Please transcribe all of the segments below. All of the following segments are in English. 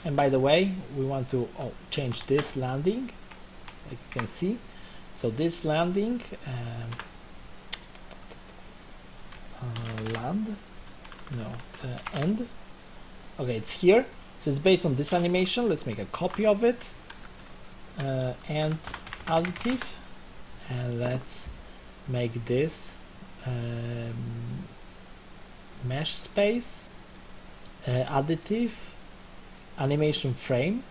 And by the way, we want to change this landing, like you can see. So this landing, end. Okay, it's here. So it's based on this animation. Let's make a copy of it. And additive. And let's make this mesh space, additive, animation frame.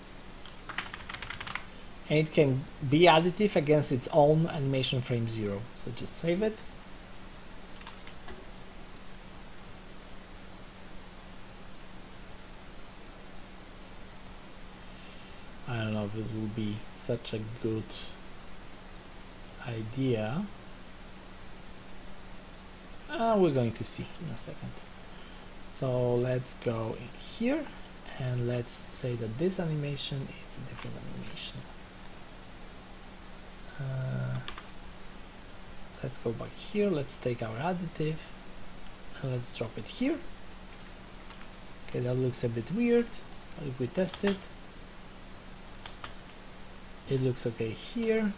And it can be additive against its own animation frame 0. So just save it. I don't know if it will be such a good idea. We're going to see in a second. So let's go in here and let's say that this animation is a different animation. Let's go back here, let's take our additive and let's drop it here. Okay, that looks a bit weird, but if we test it, it looks okay here.